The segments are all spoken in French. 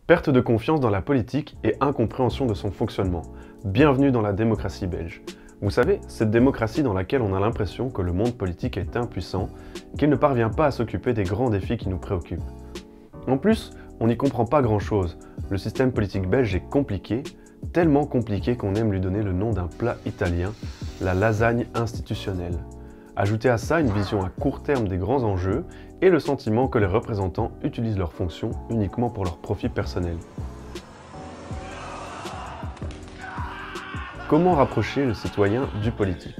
Perte de confiance dans la politique et incompréhension de son fonctionnement. Bienvenue dans la démocratie belge. Vous savez, cette démocratie dans laquelle on a l'impression que le monde politique est impuissant, qu'il ne parvient pas à s'occuper des grands défis qui nous préoccupent. En plus, on n'y comprend pas grand-chose. Le système politique belge est compliqué, tellement compliqué qu'on aime lui donner le nom d'un plat italien, la lasagne institutionnelle. Ajoutez à ça une vision à court terme des grands enjeux et le sentiment que les représentants utilisent leurs fonctions uniquement pour leur profit personnel. Comment rapprocher le citoyen du politique?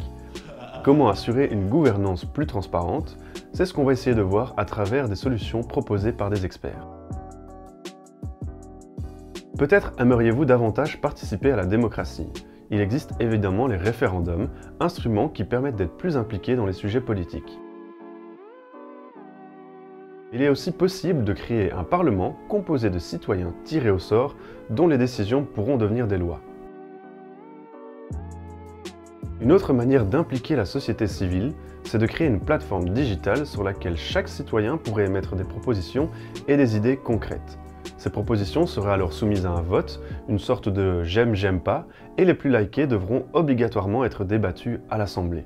Comment assurer une gouvernance plus transparente? C'est ce qu'on va essayer de voir à travers des solutions proposées par des experts. Peut-être aimeriez-vous davantage participer à la démocratie. Il existe évidemment les référendums, instruments qui permettent d'être plus impliqués dans les sujets politiques. Il est aussi possible de créer un parlement composé de citoyens tirés au sort dont les décisions pourront devenir des lois. Une autre manière d'impliquer la société civile, c'est de créer une plateforme digitale sur laquelle chaque citoyen pourrait émettre des propositions et des idées concrètes. Ces propositions seraient alors soumises à un vote, une sorte de j'aime pas, et les plus likées devront obligatoirement être débattues à l'Assemblée.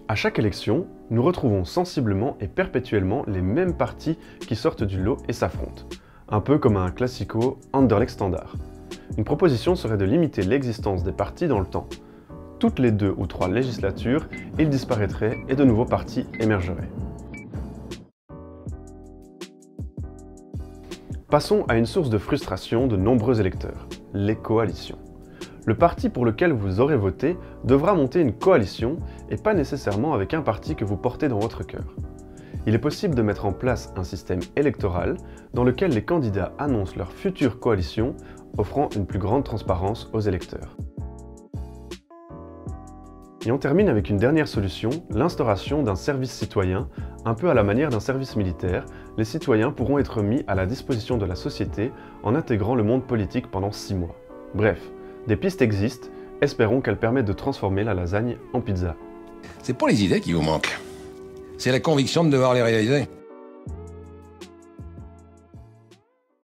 À chaque élection, nous retrouvons sensiblement et perpétuellement les mêmes partis qui sortent du lot et s'affrontent, un peu comme un classico Anderlecht standard. Une proposition serait de limiter l'existence des partis dans le temps. Toutes les 2 ou 3 législatures, ils disparaîtraient et de nouveaux partis émergeraient. Passons à une source de frustration de nombreux électeurs, les coalitions. Le parti pour lequel vous aurez voté devra monter une coalition et pas nécessairement avec un parti que vous portez dans votre cœur. Il est possible de mettre en place un système électoral dans lequel les candidats annoncent leur future coalition, offrant une plus grande transparence aux électeurs. Et on termine avec une dernière solution, l'instauration d'un service citoyen. Un peu à la manière d'un service militaire, les citoyens pourront être mis à la disposition de la société en intégrant le monde politique pendant 6 mois. Bref, des pistes existent, espérons qu'elles permettent de transformer la lasagne en pizza. C'est pas les idées qui vous manquent, c'est la conviction de devoir les réaliser.